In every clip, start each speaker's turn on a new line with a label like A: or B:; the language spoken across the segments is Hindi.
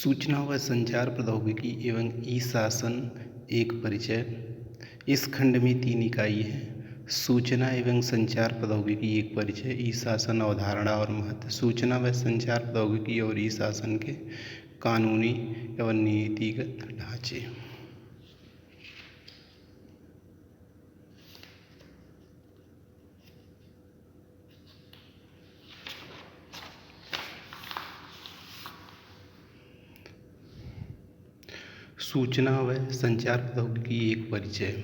A: सूचना व संचार प्रौद्योगिकी एवं ई-शासन एक परिचय। इस खंड में 3 इकाई हैं। सूचना एवं संचार प्रौद्योगिकी एक परिचय, ई-शासन अवधारणा और महत्व, सूचना व संचार प्रौद्योगिकी और ई-शासन के कानूनी एवं नीतिगत ढांचे। सूचना व संचार प्रौद्योगिकी एक परिचय।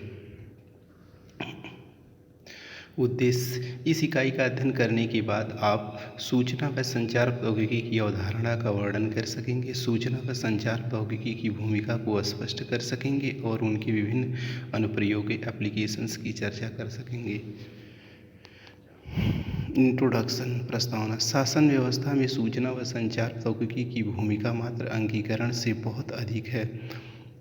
A: उद्देश्य: इस इकाई का अध्ययन करने के बाद आप सूचना व संचार प्रौद्योगिकी की अवधारणा का वर्णन कर सकेंगे, सूचना व संचार प्रौद्योगिकी की भूमिका को स्पष्ट कर सकेंगे और उनके विभिन्न अनुप्रयोग एप्लीकेशंस की चर्चा कर सकेंगे। इंट्रोडक्शन प्रस्तावना। शासन व्यवस्था में सूचना व संचार प्रौद्योगिकी की भूमिका मात्र अंगीकरण से बहुत अधिक है।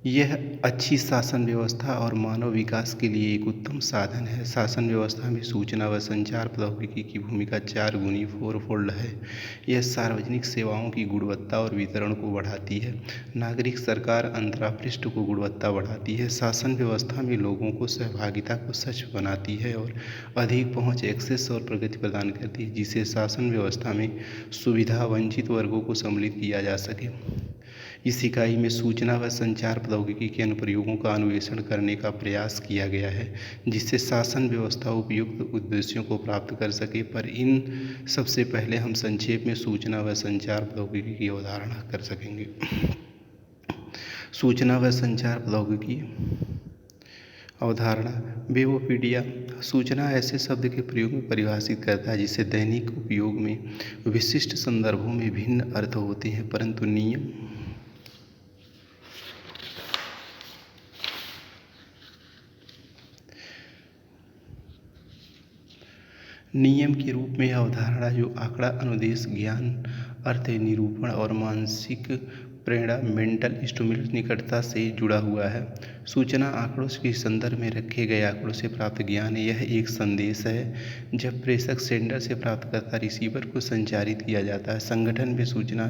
A: यह अच्छी शासन व्यवस्था और मानव विकास के लिए एक उत्तम साधन है। शासन व्यवस्था में सूचना व संचार प्रौद्योगिकी की भूमिका 4 गुनी फोरफोल्ड है। यह सार्वजनिक सेवाओं की गुणवत्ता और वितरण को बढ़ाती है। नागरिक सरकार अंतर्पृष्ठ को गुणवत्ता बढ़ाती है। शासन व्यवस्था में लोगों को सहभागिता को सशक्त बनाती है और अधिक पहुंच, एक्सेस और प्रगति प्रदान करती है, जिससे शासन व्यवस्था में सुविधा वंचित वर्गों को सम्मिलित किया जा सके। इस इकाई में सूचना व संचार प्रौद्योगिकी के अनुप्रयोगों का अन्वेषण करने का प्रयास किया गया है, जिससे शासन व्यवस्था उपयुक्त उद्देश्यों को प्राप्त कर सके। पर इन सबसे पहले हम संक्षेप में सूचना व संचार प्रौद्योगिकी की अवधारणा कर सकेंगे। सूचना व संचार प्रौद्योगिकी अवधारणा। वेबोपीडिया सूचना ऐसे शब्द के प्रयोग में परिभाषित करता है जिसे दैनिक उपयोग में विशिष्ट संदर्भों में भिन्न अर्थ होते हैं, परंतु नियम के रूप में यह अवधारणा जो आंकड़ा अनुदेश, ज्ञान, अर्थ निरूपण और मानसिक प्रेरणा मेंटल स्टिमुलस निकटता से जुड़ा हुआ है। सूचना आंकड़ों के संदर्भ में रखे गए आंकड़ों से प्राप्त ज्ञान है। यह एक संदेश है जब प्रेषक सेंडर से प्राप्तकर्ता रिसीवर को संचारित किया जाता है। संगठन में सूचना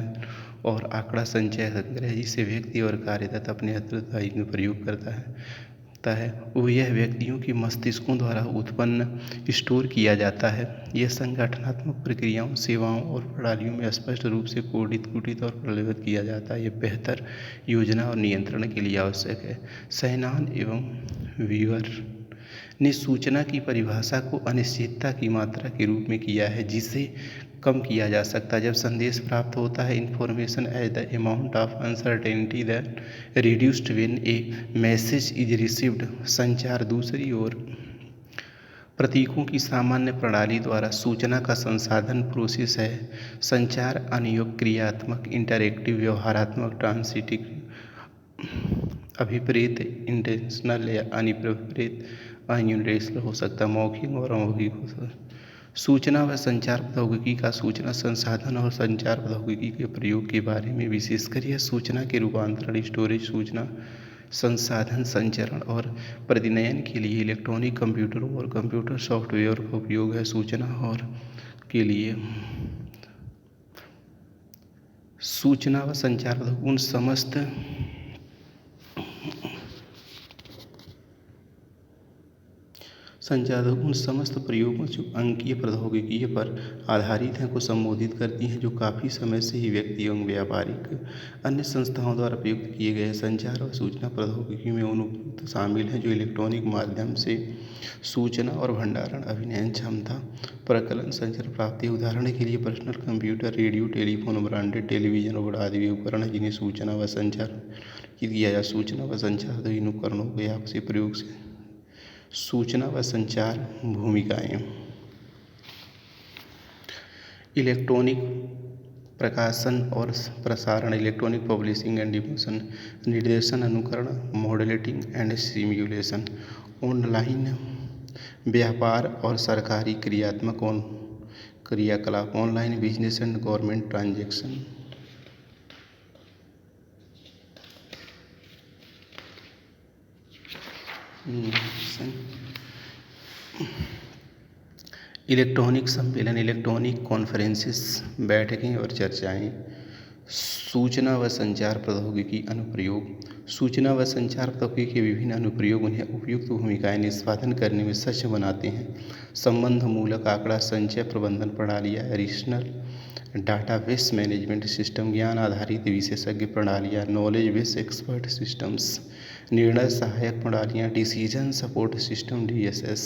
A: और आंकड़ा संचय संग्रह जिसे व्यक्ति और कार्यरत अपने उत्तरदायित्व में प्रयोग करता है वो यह व्यक्तियों के मस्तिष्कों द्वारा उत्पन्न स्टोर किया जाता है। यह संगठनात्मक प्रक्रियाओं, सेवाओं और प्रणालियों में स्पष्ट रूप से कोडित, कुटित और प्रलेखित किया जाता है। यह बेहतर योजना और नियंत्रण के लिए आवश्यक है। शैनान एवं वीवर ने सूचना की परिभाषा को अनिश्चितता की मात्रा के रूप में किया है जिसे कम किया जा सकता है। जब संदेश प्राप्त होता है, information as the amount of uncertainty that reduced when a message is received. संचार दूसरी ओर प्रतीकों की सामान्य प्रणाली द्वारा सूचना का संसाधन प्रोसेस है। संचार अनियोग, क्रियात्मक, इंटरैक्टिव, व्यवहारात्मक, ट्रांसिटिव, अभिप्रेत, इंटेंशनल या अनिप्रेरित, अनयूनिलेटरल हो सकता है, मौखिक और अमौखिक हो सकता है। सूचना व संचार प्रौद्योगिकी का सूचना संसाधन और संचार प्रौद्योगिकी के प्रयोग के बारे में विशेषकर यह सूचना के रूपांतरण, स्टोरेज, सूचना संसाधन संचरण और प्रतिनयन के लिए इलेक्ट्रॉनिक कंप्यूटरों और कंप्यूटर सॉफ्टवेयर का उपयोग है। सूचना और के लिए सूचना व संचार उन समस्त प्रयोगों जो अंकीय प्रौद्योगिकी पर आधारित हैं को संबोधित करती हैं, जो काफ़ी समय से ही व्यक्ति एवं व्यापारिक अन्य संस्थाओं द्वारा प्रयुक्त किए गए। संचार और सूचना प्रौद्योगिकी में उन उपयुक्त शामिल हैं जो इलेक्ट्रॉनिक माध्यम से सूचना और भंडारण, अभिनयन क्षमता, प्रकलन, संचार प्राप्ति। उदाहरण के लिए personal computer, radio, telephone, branded television और आदि उपकरण हैं जिन्हें सूचना व संचार किया जा। सूचना व संचार इन उपकरणों के आपसी प्रयोग से सूचना व संचार भूमिकाएं। इलेक्ट्रॉनिक प्रकाशन और प्रसारण, इलेक्ट्रॉनिक पब्लिशिंग एंड डिफूजन, निर्देशन, अनुकरण, मॉडलेटिंग एंड सिम्युलेशन, ऑनलाइन व्यापार और सरकारी क्रियाकलाप, online business and government transaction. Electronic सम्मेलन, इलेक्ट्रॉनिक कॉन्फ्रेंसेस, बैठकें और चर्चाएं। सूचना व संचार प्रौद्योगिकी अनुप्रयोग। सूचना व संचार प्रौद्योगिकी के विभिन्न अनुप्रयोग उन्हें उपयुक्त भूमिकाएं निष्पादन करने में सक्षम बनाते हैं। संबंध मूलक आंकड़ा संचय प्रबंधन प्रणालियाँ, रिलेशनल डाटाबेस मैनेजमेंट सिस्टम, ज्ञान आधारित विशेषज्ञ प्रणालियाँ, नॉलेज बेस एक्सपर्ट सिस्टम्स, निर्णय सहायक प्रणालियाँ, डिसीजन सपोर्ट सिस्टम DSS,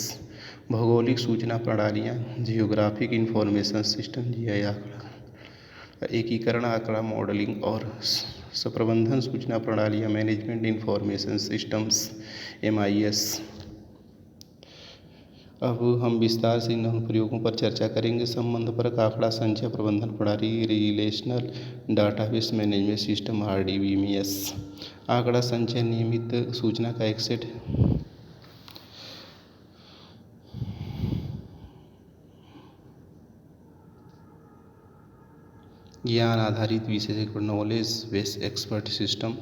A: भौगोलिक सूचना प्रणालियाँ, जियोग्राफिक इंफॉर्मेशन सिस्टम GI, आंकड़ा एकीकरण आंकड़ा मॉडलिंग और प्रबंधन सूचना प्रणालियाँ, मैनेजमेंट इंफॉर्मेशन सिस्टम्स MIS। अब हम विस्तार से इन अनुप्रयोगों पर चर्चा करेंगे। संबंधपरक आंकड़ा संचय प्रबंधन प्रणाली, relational database management system RDBMS। आंकड़ा संचय नियमित सूचना का एक सेट ज्ञान आधारित विशेषज्ञ नॉलेज बेस एक्सपर्ट सिस्टम,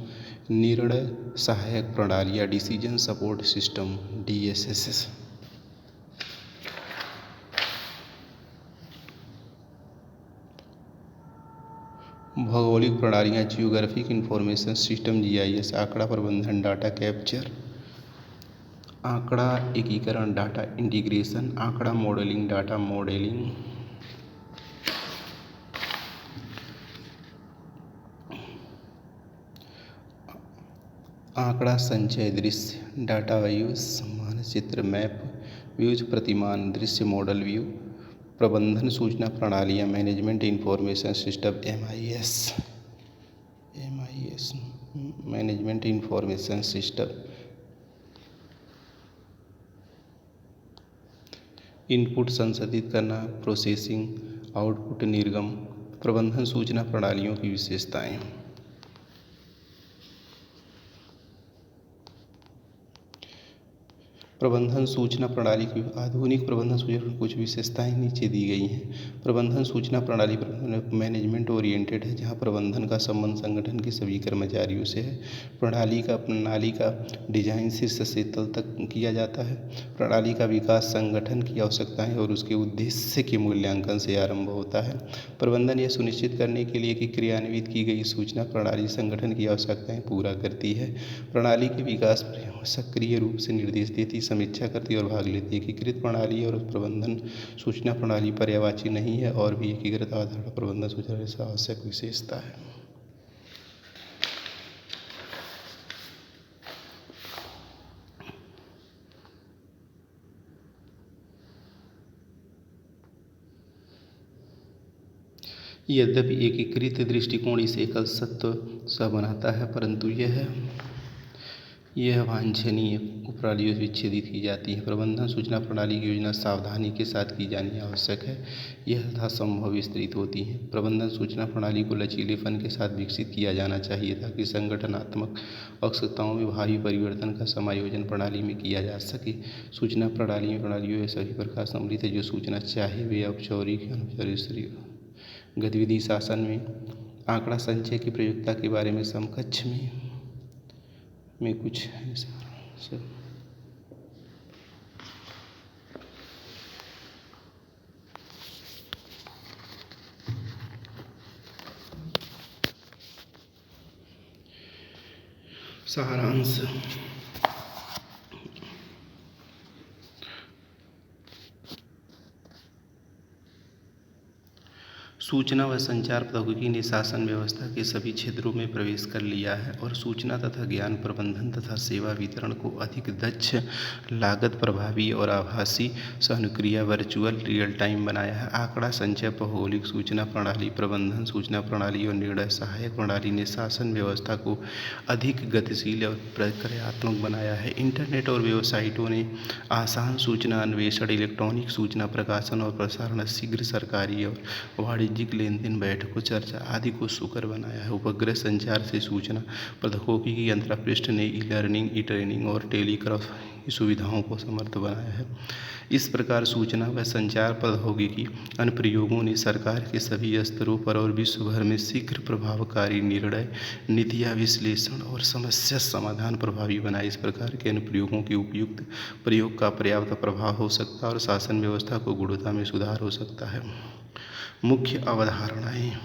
A: निर्णय सहायक प्रणालियाँ, डिसीजन सपोर्ट सिस्टम DSS। भौगोलिक प्रणालियाँ, जियोग्राफिक इंफॉर्मेशन सिस्टम GIS, आंकड़ा प्रबंधन, डाटा कैप्चर, आंकड़ा एकीकरण, डाटा इंटीग्रेशन, आंकड़ा मॉडलिंग, डाटा मॉडलिंग, आंकड़ा संचय दृश्य, डाटा व्यूज, मानचित्र मैप व्यूज, प्रतिमान दृश्य मॉडल व्यू, प्रबंधन सूचना प्रणालियाँ, management information system MIS management information system. Input संसाधित करना, प्रोसेसिंग, आउटपुट निर्गम, प्रबंधन सूचना प्रणालियों की विशेषताएं। प्रबंधन सूचना प्रणाली की आधुनिक प्रबंधन सूचना की कुछ विशेषताएं नीचे दी गई हैं। प्रबंधन सूचना प्रणाली मैनेजमेंट ओरिएंटेड है, जहां प्रबंधन का संबंध संगठन के सभी कर्मचारियों से है। प्रणाली का डिजाइन शीर्ष से तल तक किया जाता है। प्रणाली का विकास संगठन की आवश्यकताएं और उसके उद्देश्य के मूल्यांकन से आरंभ होता है। प्रबंधन यह सुनिश्चित करने के लिए कि क्रियान्वित की गई सूचना प्रणाली संगठन की आवश्यकताएं पूरा करती है। प्रणाली के विकास सक्रिय रूप से निर्देश देती, समीक्षा करती और भाग लेती है। एकीकृत प्रणाली और प्रबंधन सूचना प्रणाली पर्यायवाची नहीं है और भी एकीकृत आधार पर प्रबंधन सूचना से आवश्यक विशेषता है। यद्यपि एकीकृत दृष्टिकोण इसे एकल सत्व सा बनाता है, परंतु यह वांछनीय उपप्रणालियों से विच्छेदित की जाती है। प्रबंधन सूचना प्रणाली की योजना सावधानी के साथ की जानी आवश्यक है। यह यथासंभव विस्तृत होती है। प्रबंधन सूचना प्रणाली को लचीलेपन के साथ विकसित किया जाना चाहिए ताकि संगठनात्मक आवश्यकताओं में भावी परिवर्तन का समायोजन प्रणाली में किया जा सके। सूचना प्रणालियों में सभी प्रकार सम्मिलित है जो सूचना चाहे वे औपचारिक अनौपचारिक गतिविधि। शासन में आंकड़ा संचय की प्रयोज्यता के बारे में समकक्ष में कुछ सारांश। सूचना व संचार प्रौद्योगिकी ने शासन व्यवस्था के सभी क्षेत्रों में प्रवेश कर लिया है और सूचना तथा ज्ञान प्रबंधन तथा सेवा वितरण को अधिक दक्ष, लागत प्रभावी और आभासी, सहनुक्रिय, वर्चुअल, रियल टाइम बनाया है। आंकड़ा संचय, भौगोलिक सूचना प्रणाली, प्रबंधन सूचना प्रणाली और निर्णय सहायक प्रणाली ने शासन व्यवस्था को अधिक गतिशील और प्रक्रियात्मक बनाया है। इंटरनेट और वेबसाइटों ने आसान सूचना अन्वेषण, इलेक्ट्रॉनिक सूचना प्रकाशन और प्रसारण, शीघ्र सरकारी और वाणिज्यिक लेनदेन, बैठकों, चर्चा आदि को सुकर बनाया है। उपग्रह संचार से सूचना प्रौद्योगिकी की अंतर्पृष्ठ ने ई-लर्निंग, ई-ट्रेनिंग और टेलीकॉन्फ्रेंसिंग की सुविधाओं को समर्थ बनाया है। इस प्रकार सूचना व संचार प्रौद्योगिकी अनुप्रयोगों ने सरकार के सभी स्तरों पर और विश्व भर में शीघ्र, प्रभावकारी निर्णय, नीतियाँ, विश्लेषण और समस्या समाधान प्रभावी बनाए। इस प्रकार के अनुप्रयोगों के उपयुक्त प्रयोग का पर्याप्त प्रभाव हो सकता है और शासन व्यवस्था को गुणवत्ता में सुधार हो सकता है। मुख्य अवधारणाएं।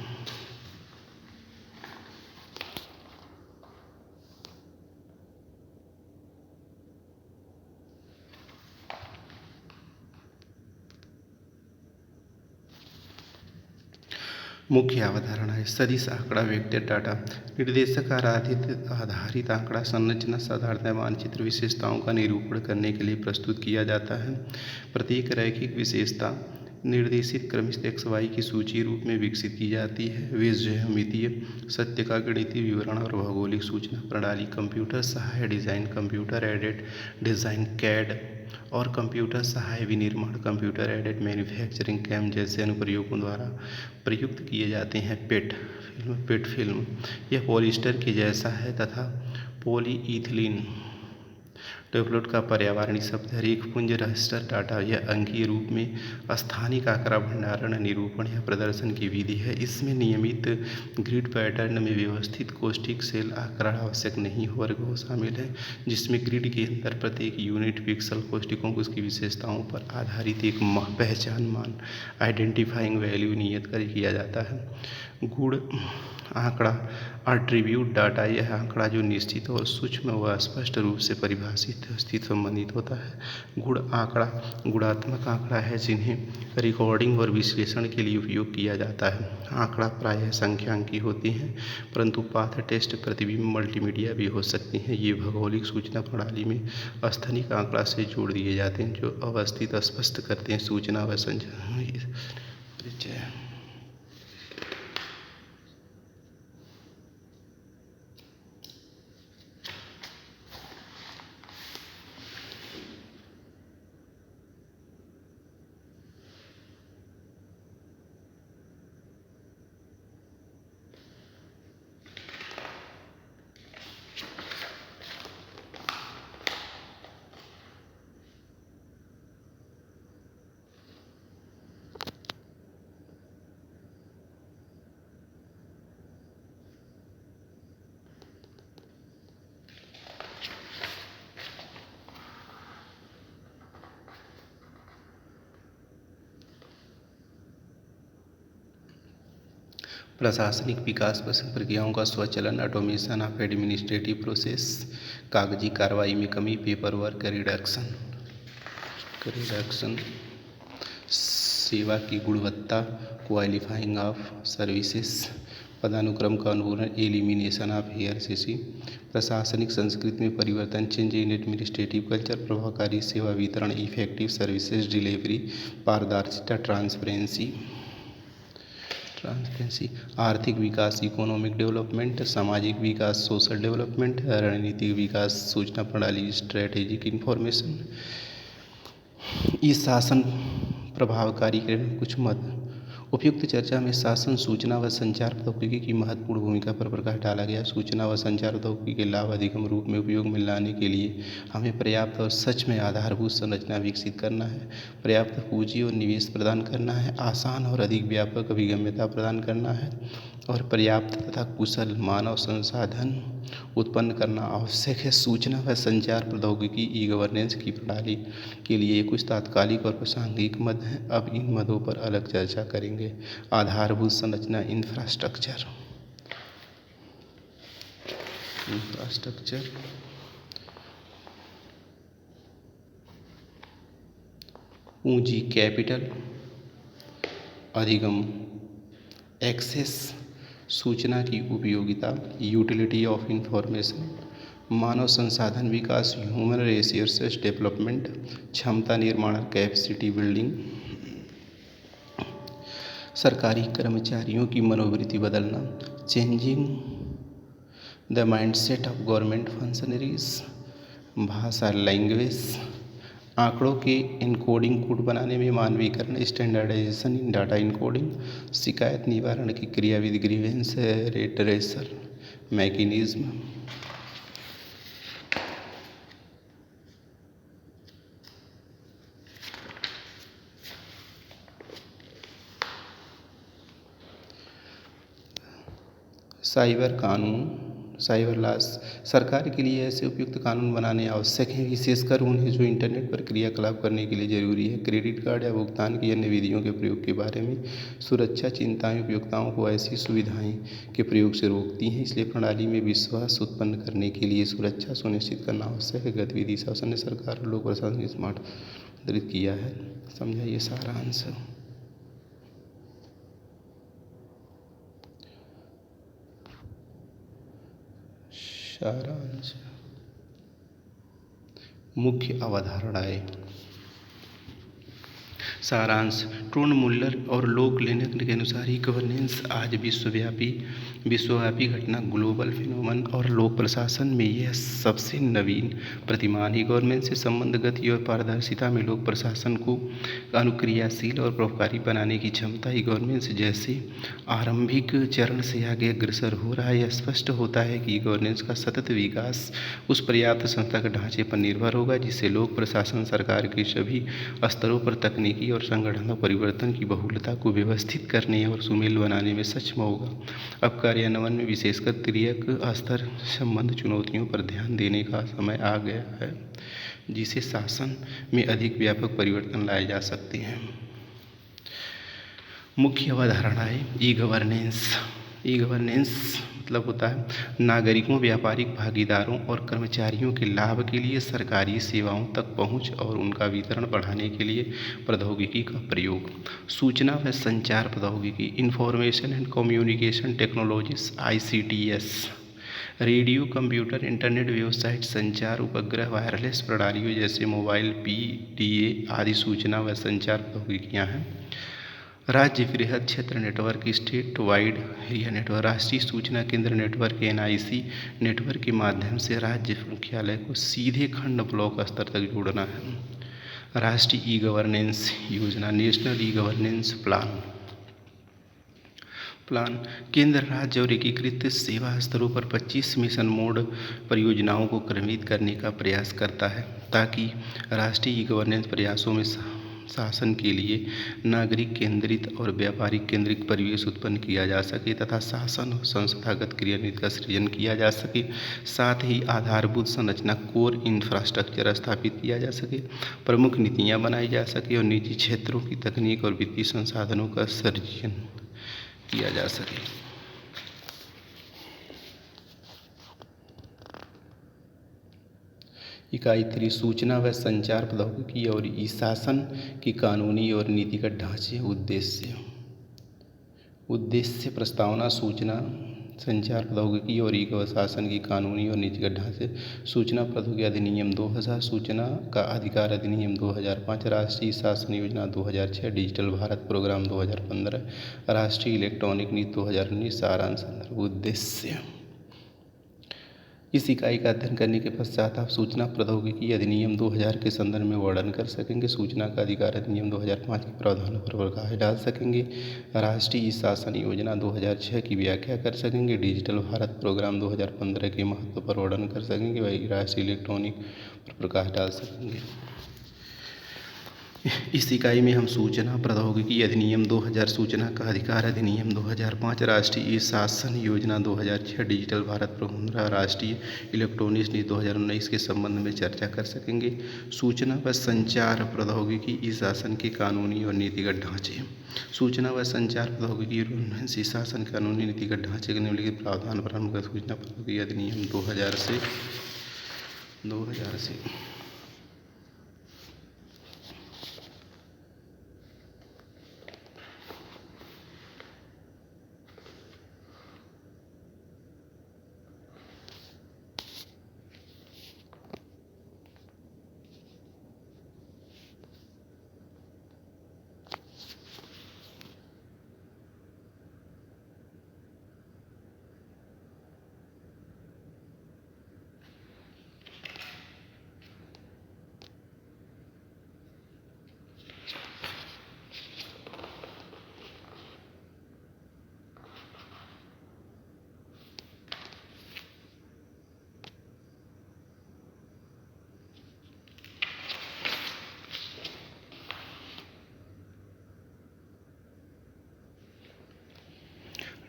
A: मुख्य अवधारणाएं सदिश आंकड़ा वेक्टर डाटा निर्देशक आधारित आंकड़ा संरचना साधारणतः मानचित्र विशेषताओं का निरूपण करने के लिए प्रस्तुत किया जाता है। प्रत्येक रैखिक विशेषता निर्देशित क्रमित एक्स वाई की सूची रूप में विकसित की जाती है। वे ज्यामितीय सत्य का गणितीय विवरण और भौगोलिक सूचना प्रणाली कंप्यूटर सहाय design computer aided design CAD और कंप्यूटर सहाय विनिर्माण कंप्यूटर एडेड मैन्युफैक्चरिंग कैम जैसे अनुप्रयोगों द्वारा प्रयुक्त किए जाते हैं। पेट फिल्म यह पॉलिएस्टर के जैसा है तथा पॉलीइथिलीन टेम्पलेट का पर्यावरणीय शब्द है। रेखपुंज रजिस्टर डाटा यह अंकीय रूप में स्थानिक आंकड़ा भंडारण निरूपण या प्रदर्शन की विधि है। इसमें नियमित ग्रिड पैटर्न में व्यवस्थित कोष्ठक सेल आंकड़ा आवश्यक नहीं वर्गों शामिल है, जिसमें ग्रिड के अंदर प्रत्येक यूनिट पिक्सल कोष्ठकों को उसकी विशेषताओं पर आधारित एक पहचान मान आइडेंटिफाइंग वैल्यू नियत किया जाता है। गुण आंकड़ा एट्रीब्यूट डाटा यह आंकड़ा जो निश्चित और सूक्ष्म व स्पष्ट रूप से परिभाषित स्थिति संबंधित होता है। गुण आंकड़ा गुणात्मक आंकड़ा है जिन्हें रिकॉर्डिंग और विश्लेषण के लिए उपयोग किया जाता है। आंकड़ा प्रायः संख्यांकी होते हैं, परंतु पाथ टेस्ट प्रतिबिंब मल्टीमीडिया भी हो सकते हैं। ये भौगोलिक सूचना प्रणाली में स्थानिक आंकड़ा से जोड़ दिए जाते हैं जो अवस्थित स्पष्ट करते हैं सूचना व परिचय। प्रशासनिक विकास प्रक्रियाओं का स्वचालन ऑटोमेशन ऑफ एडमिनिस्ट्रेटिव प्रोसेस कागजी कार्रवाई में कमी पेपर वर्क रिडक्शन सेवा की गुणवत्ता क्वालिफाइंग ऑफ सर्विसेज पदानुक्रम का अनुकूलन एलिमिनेशन ऑफ हेयरसेसी प्रशासनिक संस्कृति में परिवर्तन चेंज इन एडमिनिस्ट्रेटिव कल्चर प्रभावकारी सेवा वितरण इफेक्टिव सर्विसेज डिलीवरी पारदर्शिता ट्रांसपेरेंसी आर्थिक विकास इकोनॉमिक डेवलपमेंट सामाजिक विकास सोशल डेवलपमेंट रणनीतिक विकास सूचना प्रणाली स्ट्रेटेजिक इंफॉर्मेशन ई शासन प्रभावकारी कुछ मत उपयुक्त चर्चा में शासन सूचना व संचार प्रौद्योगिकी की महत्वपूर्ण भूमिका पर प्रकाश डाला गया। सूचना व संचार प्रौद्योगिकी के लाभ अधिगम रूप में उपयोग में लाने के लिए हमें पर्याप्त और सच में आधारभूत संरचना विकसित करना है, पर्याप्त पूंजी और निवेश प्रदान करना है, आसान और अधिक व्यापक अभिगम्यता प्रदान करना है और पर्याप्त तथा कुशल मानव संसाधन उत्पन्न करना आवश्यक है। सूचना व संचार प्रौद्योगिकी ई गवर्नेंस की प्रणाली के लिए कुछ तात्कालिक और प्रासंगिक मद हैं। अब इन मदों पर अलग चर्चा करेंगे। आधारभूत संरचना इंफ्रास्ट्रक्चर पूंजी कैपिटल अधिगम एक्सेस सूचना की उपयोगिता यूटिलिटी ऑफ इंफॉर्मेशन मानव संसाधन विकास ह्यूमन रिसोर्सेज डेवलपमेंट क्षमता निर्माण कैपेसिटी बिल्डिंग सरकारी कर्मचारियों की मनोवृत्ति बदलना changing the mindset of government functionaries भाषा लैंग्वेज आंकड़ों के इनकोडिंग कोड बनाने में मानवीकरण स्टैंडर्डाइजेशन इन डाटा इनकोडिंग शिकायत निवारण की क्रियाविधि ग्रीवेंस रेडरेसल मैकेनिज्म साइबर कानून साइबर लॉस सरकार के लिए ऐसे उपयुक्त कानून बनाने आवश्यक हैं, विशेषकर उन्हें जो इंटरनेट पर क्रियाकलाप करने के लिए जरूरी है। क्रेडिट कार्ड या भुगतान की अन्य विधियों के प्रयोग के बारे में सुरक्षा चिंताएं उपयोक्ताओं को ऐसी सुविधाएं के प्रयोग से रोकती हैं, इसलिए प्रणाली में विश्वास उत्पन्न करने के लिए सुरक्षा सुनिश्चित करना आवश्यक है। गतिविधि शासन ने सरकार और लोक प्रशासन स्मार्ट वितरित किया है। समझाइए सारांश। सारांश। मुख्य अवधारणाएं। सारांश। टोन मुल्लर और लोक लेनक के अनुसार ई गवर्नेंस आज विश्वव्यापी घटना, ग्लोबल फिनोमेनन और लोक प्रशासन में यह सबसे नवीन प्रतिमान। ई गवर्नेंस से संबंध गति और पारदर्शिता में लोक प्रशासन को अनुक्रियाशील और प्रभावकारी बनाने की क्षमता। ई गवर्नेंस जैसे आरंभिक चरण से आगे अग्रसर हो रहा है, यह स्पष्ट होता है कि ई गवर्नेंस का सतत विकास उस पर्याप्त संस्थागत ढांचे पर निर्भर होगा जिससे लोक प्रशासन सरकार के सभी स्तरों पर तकनीकी और संगठनात्मक परिवर्तन की बहुलता को व्यवस्थित करने और सुमेल बनाने में सक्षम होगा। अब कार्यान्वयन में विशेषकर तृतीयक स्तर संबंध चुनौतियों पर ध्यान देने का समय आ गया है, जिसे शासन में अधिक व्यापक परिवर्तन लाए जा सकते हैं। मुख्य अवधारणाएं। ई गवर्नेंस मतलब होता है नागरिकों, व्यापारिक भागीदारों और कर्मचारियों के लाभ के लिए सरकारी सेवाओं तक पहुंच और उनका वितरण बढ़ाने के लिए प्रौद्योगिकी का प्रयोग। सूचना व संचार प्रौद्योगिकी, information and communication technologies ICTS, radio, computer, internet, website, संचार उपग्रह, वायरलेस प्रणालियों जैसे मोबाइल, PDA आदि सूचना व संचार प्रौद्योगिकियाँ हैं। राज्य वृहद क्षेत्र network, state wide area network, राष्ट्रीय सूचना केंद्र नेटवर्क NIC नेटवर्क के माध्यम से राज्य मुख्यालय को सीधे खंड ब्लॉक स्तर तक जोड़ना है। राष्ट्रीय ई गवर्नेंस योजना, नेशनल ई गवर्नेंस प्लान केंद्र, राज्य और एकीकृत सेवा स्तरों पर 25 मिशन मोड परियोजनाओं को क्रमित करने का प्रयास करता है ताकि राष्ट्रीय ई गवर्नेंस प्रयासों में शासन के लिए नागरिक केंद्रित और व्यापारिक केंद्रित परिवेश उत्पन्न किया जा सके तथा शासन और संस्थागत क्रियान्वित का सृजन किया जा सके। साथ ही आधारभूत संरचना, कोर इंफ्रास्ट्रक्चर स्थापित किया जा सके, प्रमुख नीतियां बनाई जा सके और निजी क्षेत्रों की तकनीक और वित्तीय संसाधनों का सृजन किया जा सके। इकाई 3 सूचना व संचार प्रौद्योगिकी और ई शासन की कानूनी और नीतिगत ढांचे। उद्देश्य प्रस्तावना। सूचना संचार प्रौद्योगिकी और ई शासन की कानूनी और नीतिगत ढांचे। सूचना प्रौद्योगिकी अधिनियम 2000, सूचना का अधिकार अधिनियम 2005, राष्ट्रीय शासन योजना 2006, डिजिटल भारत प्रोग्राम 2015, राष्ट्रीय इलेक्ट्रॉनिक नीति 2019। सारांश। उद्देश्य। इस इकाई का अध्ययन करने के पश्चात आप सूचना प्रौद्योगिकी अधिनियम 2000 के संदर्भ में वर्णन कर सकेंगे, सूचना का अधिकार अधिनियम 2005 के प्रावधानों पर प्रकाश डाल सकेंगे, राष्ट्रीय शासन योजना 2006 की व्याख्या कर सकेंगे, डिजिटल भारत प्रोग्राम 2015 के महत्व पर वर्णन कर सकेंगे, वही राष्ट्रीय इलेक्ट्रॉनिक पर प्रकाश डाल सकेंगे। इस इकाई में हम सूचना प्रौद्योगिकी अधिनियम 2000, सूचना का अधिकार अधिनियम 2005, राष्ट्रीय शासन योजना 2006, डिजिटल भारत प्रोग्राम, राष्ट्रीय इलेक्ट्रॉनिक्स नीति 2019 के संबंध में चर्चा कर सकेंगे। सूचना व संचार प्रौद्योगिकी ई शासन के कानूनी और नीतिगत ढांचे। सूचना व संचार प्रौद्योगिकी ई शासन कानूनी नीतिगत ढांचे के निम्नलिखित प्रावधान पर अनुगत सूचना प्रौद्योगिकी अधिनियम 2000 से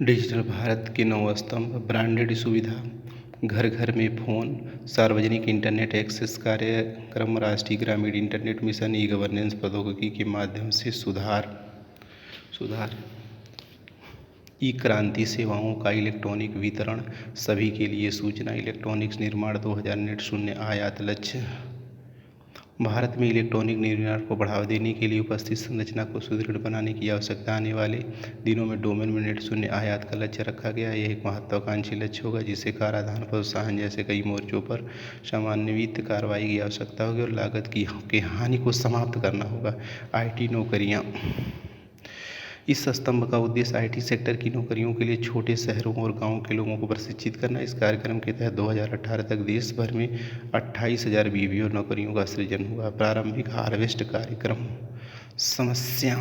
A: डिजिटल भारत के 9 स्तंभ। ब्रांडेड सुविधा, घर घर में फ़ोन, सार्वजनिक इंटरनेट एक्सेस कार्यक्रम, राष्ट्रीय ग्रामीण इंटरनेट मिशन, ई गवर्नेंस प्रौद्योगिकी के माध्यम से सुधार, ई क्रांति सेवाओं का इलेक्ट्रॉनिक वितरण सभी के लिए, सूचना इलेक्ट्रॉनिक्स निर्माण 2000, नेट शून्य आयात लक्ष्य, भारत में इलेक्ट्रॉनिक निर्माण को बढ़ावा देने के लिए उपस्थित संरचना को सुदृढ़ बनाने की आवश्यकता। आने वाले दिनों में डोमेन में नेट शून्य आयात का लक्ष्य रखा गया है। यह एक महत्वाकांक्षी लक्ष्य होगा जिससे कराधान प्रोत्साहन जैसे कई मोर्चों पर समन्वित कार्रवाई की आवश्यकता होगी और लागत की हानि को समाप्त करना होगा। IT नौकरियाँ। इस स्तंभ का उद्देश्य IT सेक्टर की नौकरियों के लिए छोटे शहरों और गाँव के लोगों को प्रशिक्षित करना। इस कार्यक्रम के तहत 2018 तक देश भर में 28,000 BPO नौकरियों का सृजन हुआ। प्रारंभिक हार्वेस्ट कार्यक्रम। समस्या।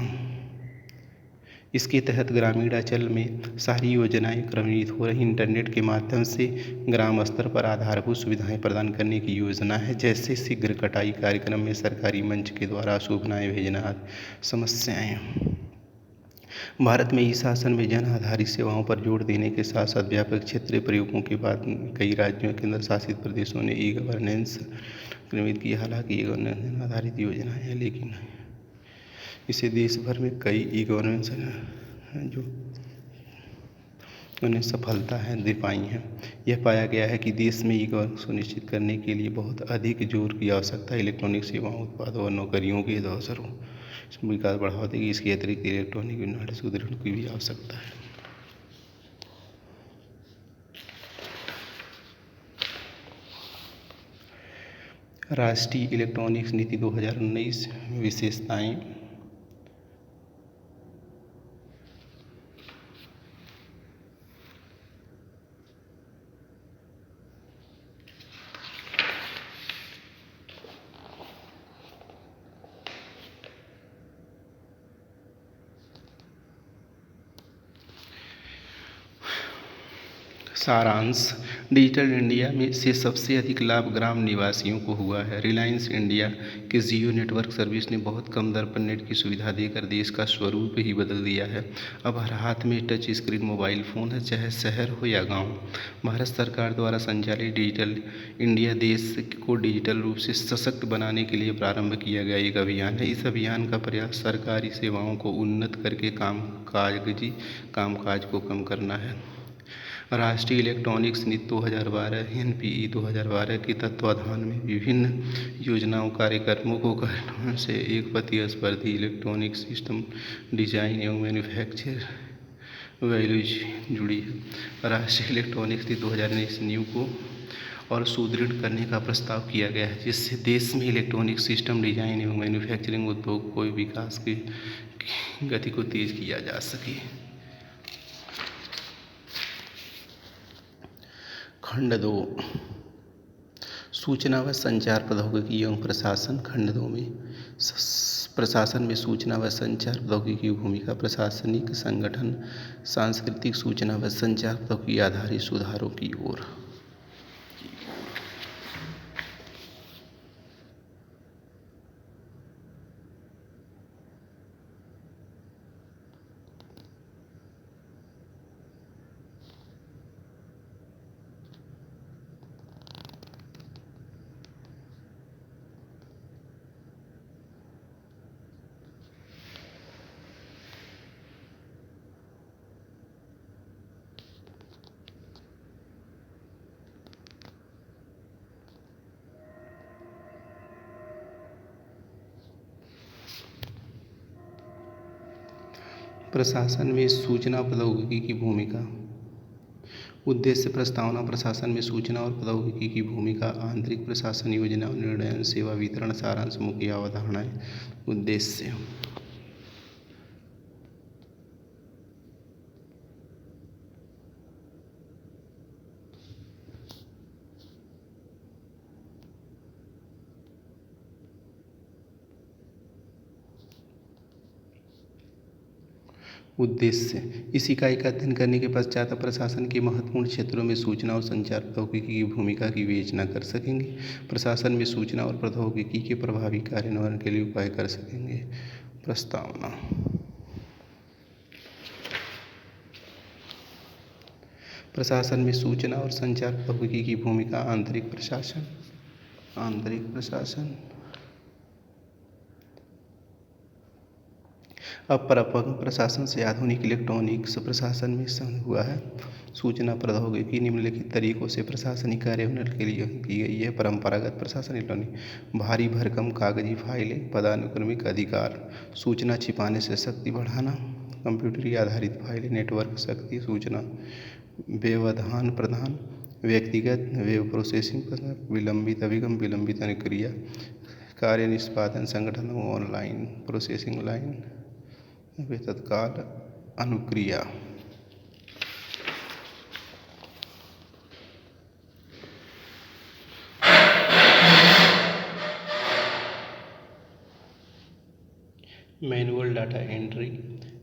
A: इसके तहत ग्रामीणांचल में सारी योजनाएं क्रमित हो रही। इंटरनेट के माध्यम से ग्राम स्तर पर आधारभूत सुविधाएं प्रदान करने की योजना है, जैसे शीघ्र कटाई कार्यक्रम में सरकारी मंच के द्वारा सूचनाएं भेजना आदि। समस्याएं। भारत में ई-शासन में जन आधारित सेवाओं पर जोर देने के साथ साथ व्यापक क्षेत्रीय प्रयोगों के बाद कई राज्यों और केंद्र शासित प्रदेशों ने ई-गवर्नेंस निर्मित की। हालांकि ई-गवर्नेंस आधारित योजनाएं हैं, लेकिन इसे देश भर में कई ई-गवर्नेंस जो उन्हें सफलता है दे पाई हैं। यह पाया गया है कि देश में ई-गवर्नेंस सुनिश्चित करने के लिए बहुत अधिक जोर की आवश्यकता है। इलेक्ट्रॉनिक सेवाओं, उत्पादों और नौकरियों के अवसरों विकास बढ़ावा देगी। इसके अतिरिक्त इलेक्ट्रॉनिक विनिर्माण सुदृढ़ की भी आवश्यकता है। राष्ट्रीय इलेक्ट्रॉनिक्स नीति 2019 विशेषताएं। सारांश। डिजिटल इंडिया में से सबसे अधिक लाभ ग्राम निवासियों को हुआ है। रिलायंस इंडिया के जियो नेटवर्क सर्विस ने बहुत कम दर पर नेट की सुविधा देकर देश का स्वरूप ही बदल दिया है। अब हर हाथ में टच स्क्रीन मोबाइल फ़ोन है, चाहे शहर हो या गांव। भारत सरकार द्वारा संचालित डिजिटल इंडिया देश को डिजिटल रूप से सशक्त बनाने के लिए प्रारंभ किया गया एक अभियान है। इस अभियान का प्रयास सरकारी सेवाओं को उन्नत करके कामकाज को कम करना है। राष्ट्रीय इलेक्ट्रॉनिक्स नीति 2012 NPE 2012 के तत्वाधान में विभिन्न योजनाओं कार्यक्रमों को कार्यान्वयन से एक प्रतिस्पर्धी इलेक्ट्रॉनिक सिस्टम डिजाइन एवं मैन्युफैक्चर वैल्यूज जुड़ी है। राष्ट्रीय इलेक्ट्रॉनिक्स नीति 2019 नींव को और सुदृढ़ करने का प्रस्ताव किया गया है, जिससे देश में इलेक्ट्रॉनिक सिस्टम डिजाइन एवं मैन्युफैक्चरिंग उद्योग को विकास की गति को तेज किया जा सके। खंड 2 सूचना व संचार प्रौद्योगिकी एवं प्रशासन। खंड 2 में प्रशासन में सूचना व संचार प्रौद्योगिकी की भूमिका। प्रशासनिक संगठन सांस्कृतिक सूचना व संचार प्रौद्योगिकी आधारित सुधारों की ओर। प्रशासन में सूचना प्रौद्योगिकी की भूमिका। उद्देश्य प्रस्तावना। प्रशासन में सूचना और प्रौद्योगिकी की भूमिका। आंतरिक प्रशासन योजना और निर्णय सेवा वितरण। सारांश मुख्य अवधारणाएं। उद्देश्य। उद्देश्य। इस इकाई का अध्ययन करने के पश्चात प्रशासन के महत्वपूर्ण क्षेत्रों में सूचना और संचार प्रौद्योगिकी की भूमिका की विवेचना कर सकेंगे। प्रशासन में सूचना और प्रौद्योगिकी के प्रभावी कार्यान्वयन के लिए उपाय कर सकेंगे। प्रस्तावना। प्रशासन में सूचना और संचार प्रौद्योगिकी की भूमिका। आंतरिक प्रशासन। अब प्रशासन से आधुनिक इलेक्ट्रॉनिक्स प्रशासन में संलग्न हुआ है। सूचना प्रौद्योगिकी निम्नलिखित तरीकों से प्रशासनिक कार्यान्वयन के लिए की गई है। परंपरागत प्रशासन इलेक्ट्रॉनिक, भारी भरकम कागजी फाइलें, पदानुक्रमिक अधिकार, सूचना छिपाने से शक्ति बढ़ाना, कंप्यूटरी आधारित फाइलें, नेटवर्क शक्ति, सूचना व्यवधान प्रदान, व्यक्तिगत वेब प्रोसेसिंग, विलंबित अभिगम, विलंबित अनुक्रिया, कार्य निष्पादन संगठनों, ऑनलाइन प्रोसेसिंग लाइन वे तत्काल अनुक्रिया। मैनुअल डाटा एंट्री,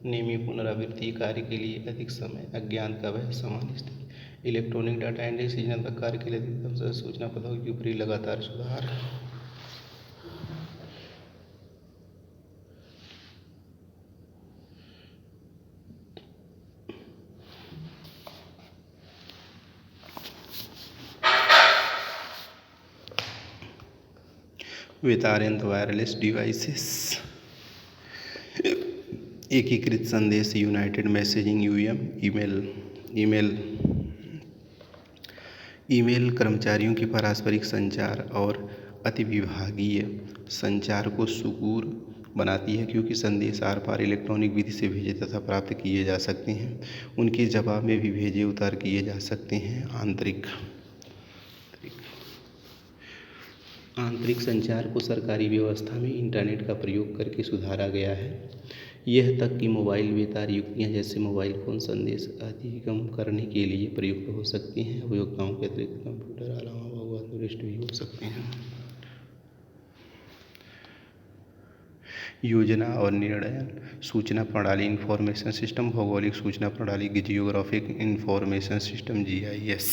A: नियमित पुनरावृत्ति कार्य के लिए अधिक समय, अज्ञान का भय, सामान्य स्थिति। इलेक्ट्रॉनिक डाटा एंट्री सृजनात्मक कार्य के लिए अधिकतम समय, सूचना प्रौद्योगिकी ऊपरी लगातार सुधार। वितारयंत वायरलेस डिवाइसेस, एकीकृत संदेश, यूनाइटेड मैसेजिंग, ईमेल कर्मचारियों की पारस्परिक संचार और अतिविभागीय संचार को सुगम बनाती है, क्योंकि संदेश आर पार इलेक्ट्रॉनिक विधि से भेजे तथा प्राप्त किए जा सकते हैं। उनके जवाब में भी भेजे उतार किए जा सकते हैं। आंतरिक संचार को सरकारी व्यवस्था में इंटरनेट का प्रयोग करके सुधारा गया है। यह तक कि मोबाइल बेतार युक्तियाँ जैसे मोबाइल फ़ोन संदेश अधिगम करने के लिए प्रयुक्त हो सकती हैं। उपयोक्ताओं के अतिरिक्त कंप्यूटर अलावा भौगोलिक दृष्टि भी हो सकते हैं। योजना और निर्णय सूचना प्रणाली इंफॉर्मेशन सिस्टम, भौगोलिक सूचना प्रणाली जियोग्राफिक इंफॉर्मेशन सिस्टम GIS।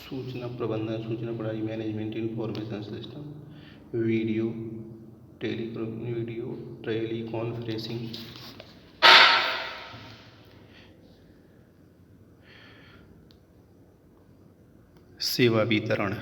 A: सूचना प्रबंधन, सूचना प्रणाली management information system, video teleconferencing, सेवा वितरण।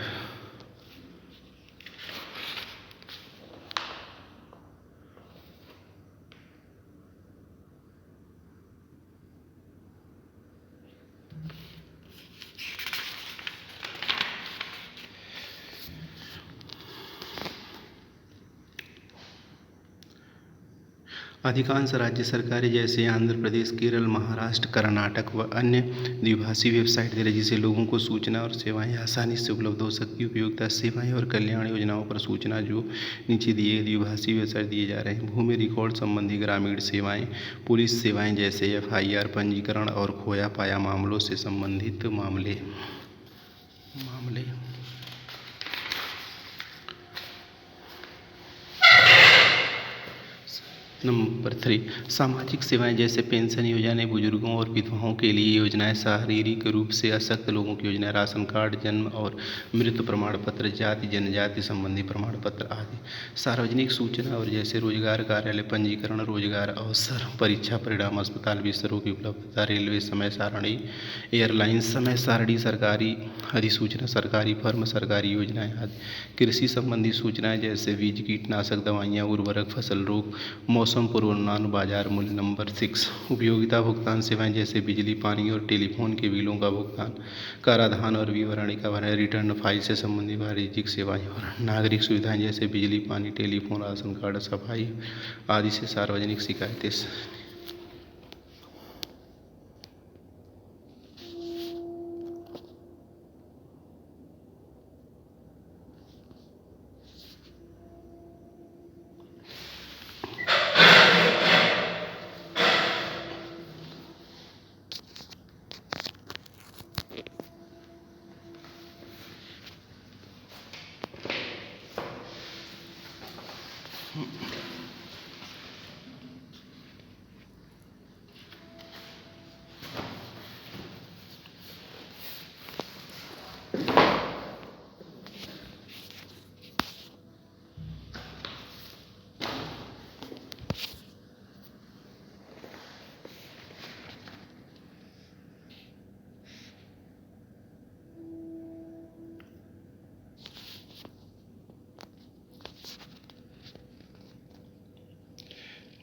A: अधिकांश राज्य सरकारें जैसे आंध्र प्रदेश, केरल, महाराष्ट्र, कर्नाटक व अन्य द्विभाषी वेबसाइट दे रही, जिससे लोगों को सूचना और सेवाएं आसानी से उपलब्ध हो सकती है। उपयोगिता सेवाएं और कल्याण योजनाओं पर सूचना जो नीचे दिए द्विभाषी वेबसाइट दिए जा रहे हैं। भूमि रिकॉर्ड संबंधी ग्रामीण सेवाएं, पुलिस सेवाएं जैसे FIR पंजीकरण और खोया पाया मामलों से संबंधित मामले। नंबर 3, सामाजिक सेवाएं जैसे पेंशन योजनाएं, बुजुर्गों और विधवाओं के लिए योजनाएं, शारीरिक रूप से अशक्त लोगों की योजनाएं, राशन कार्ड, जन्म और मृत्यु प्रमाण पत्र, जाति जनजाति संबंधी प्रमाण पत्र आदि। सार्वजनिक सूचना और जैसे रोजगार, कार्यालय पंजीकरण, रोजगार अवसर, परीक्षा परिणाम, अस्पताल बिस्तरों की उपलब्धता, रेलवे समय सारणी, एयरलाइंस समय सारणी, सरकारी अधिसूचना, सरकारी फर्म, सरकारी योजनाएं आदि। कृषि संबंधी सूचनाएं जैसे बीज, कीटनाशक दवाइयाँ, उर्वरक, फसल रोग, मौसम पूर्वानुमान, बाजार मूल्य। नंबर 6, उपयोगिता भुगतान सेवाएं जैसे बिजली, पानी और टेलीफोन के बिलों का भुगतान, कराधान और विवरणिका भरना, रिटर्न फाइल से संबंधित वाणिज्यिक सेवाएं और नागरिक सुविधाएं जैसे बिजली, पानी, टेलीफोन, राशन कार्ड, सफाई आदि से सार्वजनिक शिकायतें।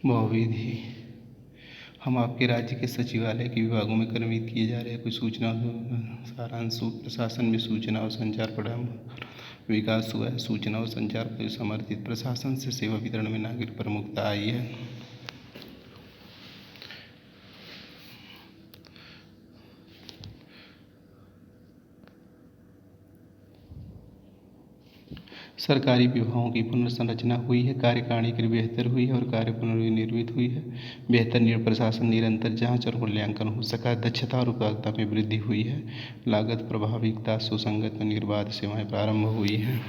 A: बहुविधि। हम आपके राज्य के सचिवालय के विभागों में कर्मरत किए जा रहे हैं। कुछ सूचना सारांश। प्रशासन में सूचना और संचार प्रणाली विकास हुआ है। सूचना और संचार को समर्थित प्रशासन से सेवा वितरण में नागरिक प्रमुखता आई है। सरकारी विभागों की पुनर्संरचना हुई है। कार्यकारिणी की बेहतर हुई है और कार्य पुनर्निर्मित हुई है। बेहतर प्रशासन, निरंतर जांच और मूल्यांकन हो सका है। दक्षता और उत्पादकता में वृद्धि हुई है। लागत प्रभाविकता, सुसंगत और निर्बाध सेवाएं प्रारंभ हुई हैं।